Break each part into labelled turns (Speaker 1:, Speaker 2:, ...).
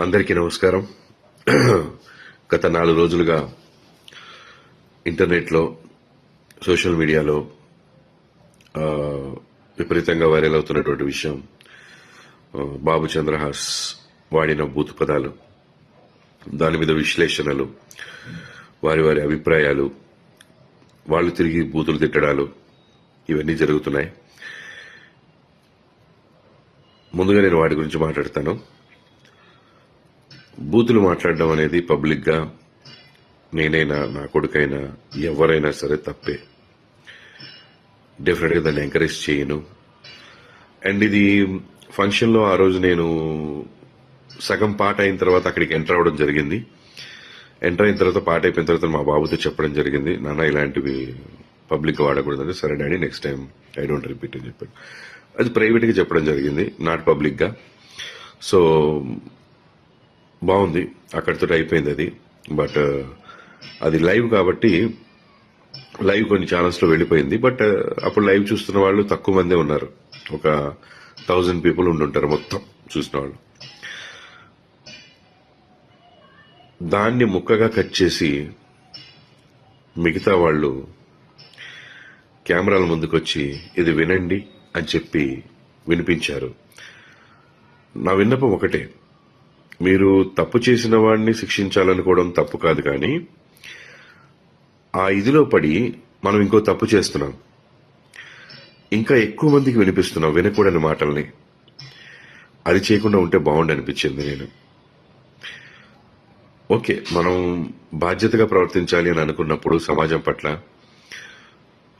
Speaker 1: అందరికీ నమస్కారం. గత 4 రోజులుగా ఇంటర్నెట్లో, సోషల్ మీడియాలో విపరీతంగా వైరల్ అవుతున్నటువంటి విషయం బాబు చంద్రహాస్ వాడిన బూతు పదాలు, దాని మీద విశ్లేషణలు, వారి వారి అభిప్రాయాలు, వాళ్ళు తిరిగి బూతులు తిట్టడాలు, ఇవన్నీ జరుగుతున్నాయి. ముందుగా నేను వాటి గురించి మాట్లాడతాను. బూతులు మాట్లాడడం అనేది పబ్లిక్ గా నేనైనా, నా కొడుకైనా, ఎవరైనా సరే తప్పే. డెఫినెట్ గా దాన్ని ఎంకరేజ్ చేయను. అండ్ ఇది ఫంక్షన్ లో ఆ రోజు నేను సగం పాట అయిన తర్వాత అక్కడికి ఎంటర్ అవ్వడం జరిగింది. ఎంటర్ అయిన తర్వాత పాట అయిపోయిన తర్వాత మా బాబుతో చెప్పడం జరిగింది, నాన్న ఇలాంటివి పబ్లిక్ గా వాడకూడదని. సరే daddy, next time I don't repeat అని చెప్పాడు. అది ప్రైవేట్ గా చెప్పడం జరిగింది, నాట్ పబ్లిక్ గా. సో బాగుంది, అక్కడితో అయిపోయింది అది. బట్ అది లైవ్ కాబట్టి లైవ్ కొన్ని ఛానల్స్ లో వెళ్ళిపోయింది. బట్ అప్పుడు లైవ్ చూస్తున్న వాళ్ళు తక్కువ మందే ఉన్నారు, ఒక 1000 పీపుల్ ఉండుంటారు మొత్తం చూసిన వాళ్ళు. దాన్ని ముక్కగా కట్ చేసి మిగతా వాళ్ళు కెమెరాల ముందుకొచ్చి ఇది వినండి అని చెప్పి వినిపించారు. నా విన్నపం ఒకటే, మీరు తప్పు చేసిన వాడిని శిక్షించాలనుకోవడం తప్పు కాదు, కానీ ఆ ఇదిలో పడి మనం ఇంకో తప్పు చేస్తున్నాం, ఇంకా ఎక్కువ మందికి వినిపిస్తున్నాం వినకూడని మాటల్ని. అది చేయకుండా ఉంటే బాగుండి అనిపించింది. నేను ఓకే, మనం బాధ్యతగా ప్రవర్తించాలి అని అనుకున్నప్పుడు సమాజం పట్ల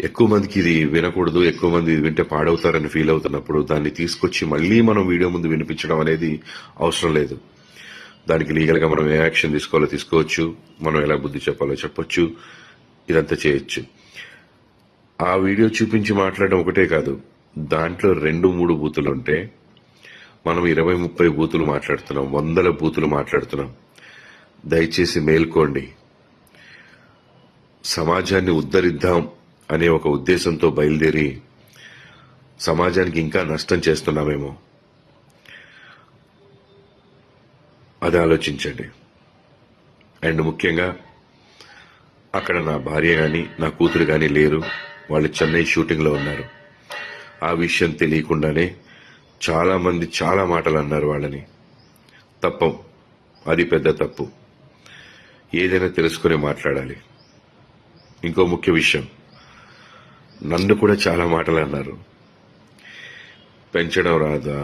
Speaker 1: ఎక్కువ మందికి ఇది వినకూడదు, ఎక్కువ మంది ఇది వింటే పాడవుతారని ఫీల్ అవుతున్నప్పుడు దాన్ని తీసుకొచ్చి మళ్లీ మనం వీడియో ముందు వినిపించడం అనేది అవసరం లేదు. దానికి లీగల్ గా మనం ఏ యాక్షన్ తీసుకోవాలో తీసుకోవచ్చు, మనం ఎలా బుద్ధి చెప్పాలో చెప్పొచ్చు, ఇదంతా చేయొచ్చు. ఆ వీడియో చూపించి మాట్లాడడం ఒకటే కాదు, దాంట్లో 2-3 బూతులు ఉంటే మనం 20-30 బూతులు మాట్లాడుతున్నాం, 100 బూతులు మాట్లాడుతున్నాం. దయచేసి మేల్కోండి. సమాజాన్ని ఉద్ధరిద్దాం అనే ఒక ఉద్దేశంతో బయలుదేరి సమాజానికి ఇంకా నష్టం చేస్తున్నామేమో, అది ఆలోచించండి. అండ్ ముఖ్యంగా అక్కడ నా భార్య గాని, నా కూతురు గాని లేరు, వాళ్ళు చెన్నై షూటింగ్ లో ఉన్నారు. ఆ విషయం తెలియకుండానే చాలా మంది చాలా మాటలు అన్నారు వాళ్ళని. తప్పం, అది పెద్ద తప్పు. ఏదైనా తెలుసుకుని మాట్లాడాలి. ఇంకో ముఖ్య విషయం, నన్ను కూడా చాలా మాటలు అన్నారు. పెంచడం రాదా,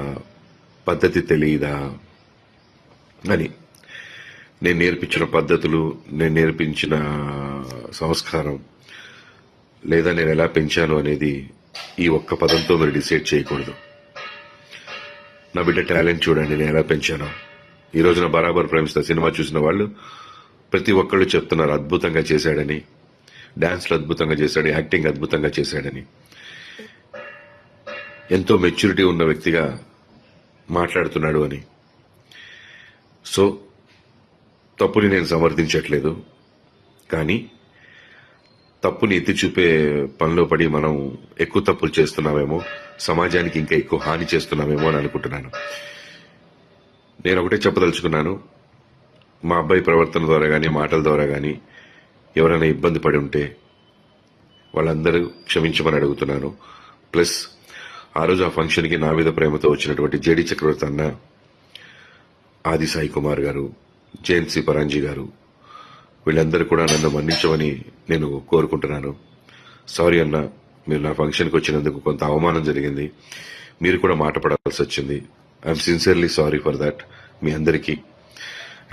Speaker 1: పద్ధతి తెలియదా అని. నేను నేర్పించిన పద్ధతులు, నేను నేర్పించిన సంస్కారం, లేదా నేను ఎలా పెంచాను అనేది ఈ ఒక్క పదంతో మీరు డిసైడ్ చేయకూడదు. నా బిడ్డ టాలెంట్ చూడండి, నేను ఎలా పెంచాను. ఈ రోజున బరాబర్ ప్రేమిస్తా సినిమా చూసిన వాళ్ళు ప్రతి ఒక్కళ్ళు చెప్తున్నారు అద్భుతంగా చేశాడని, డాన్స్లు అద్భుతంగా చేశాడు, యాక్టింగ్ అద్భుతంగా చేశాడని. ఎంతో మెచ్యూరిటీ ఉన్న వ్యక్తిగా మాట్లాడుతున్నాడు అని. సో తప్పుని నేను సమర్థించట్లేదు, కానీ తప్పుని ఎత్తి చూపే పనిలో పడి మనం ఎక్కువ తప్పులు చేస్తున్నామేమో, సమాజానికి ఇంకా ఎక్కువ హాని చేస్తున్నామేమో అని అనుకుంటున్నాను. నేను ఒకటే చెప్పదలుచుకున్నాను, మా అబ్బాయి ప్రవర్తన ద్వారా కానీ, మాటల ద్వారా కానీ ఎవరైనా ఇబ్బంది పడి ఉంటే వాళ్ళందరూ క్షమించమని అడుగుతున్నాను. ప్లస్ ఆ రోజు ఆ ఫంక్షన్కి నా మీద ప్రేమతో వచ్చినటువంటి జేడి చక్రవర్తి అన్న, ఆది సాయి కుమార్ గారు, జయంత్ పరాంజీ గారు, వీళ్ళందరూ కూడా నన్ను మన్నించమని నేను కోరుకుంటున్నాను. సారీ అన్న, మీరు నా ఫంక్షన్కి వచ్చినందుకు కొంత అవమానం జరిగింది, మీరు కూడా మాట పడాల్సి వచ్చింది. I'm sincerely sorry for that మీ అందరికీ.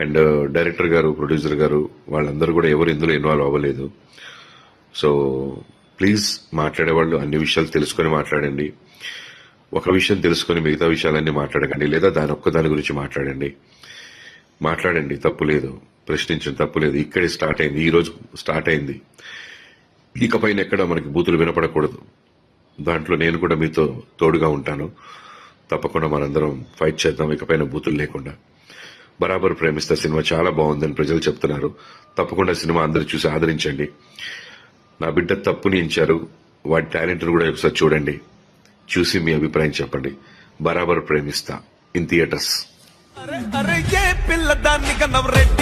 Speaker 1: అండ్ డైరెక్టర్ గారు, ప్రొడ్యూసర్ గారు, వాళ్ళందరూ కూడా ఎవరు ఇందులో ఇన్వాల్వ్ అవ్వలేదు. సో ప్లీజ్ మాట్లాడేవాళ్ళు అన్ని విషయాలు తెలుసుకొని మాట్లాడండి. ఒక విషయం తెలుసుకొని మిగతా విషయాలన్నీ మాట్లాడకండి, లేదా దాని గురించి మాట్లాడండి, తప్పు లేదు, ప్రశ్నించిన తప్పు లేదు. ఇక్కడే స్టార్ట్ అయింది, ఈ రోజు స్టార్ట్ అయింది. ఇకపైన ఎక్కడ మనకి బూతులు వినపడకూడదు. దాంట్లో నేను కూడా మీతో తోడుగా ఉంటాను. తప్పకుండా మనందరం ఫైట్ చేద్దాం, ఇకపైన బూతులు లేకుండా. బరాబర్ ప్రేమిస్తా సినిమా చాలా బాగుందని ప్రజలు చెప్తున్నారు. తప్పకుండా సినిమా అందరూ చూసి ఆదరించండి. నా బిడ్డ తప్పుని ఎంచారు, వాడి టాలెంట్ కూడా ఒకసారి చూడండి, చూసి మీ అభిప్రాయం చెప్పండి. బరాబర్ ప్రేమిస్తా ఇన్ థియేటర్స్.
Speaker 2: అరే ఏ పిల్ల దాన్ని కన్నవ రెడ్డి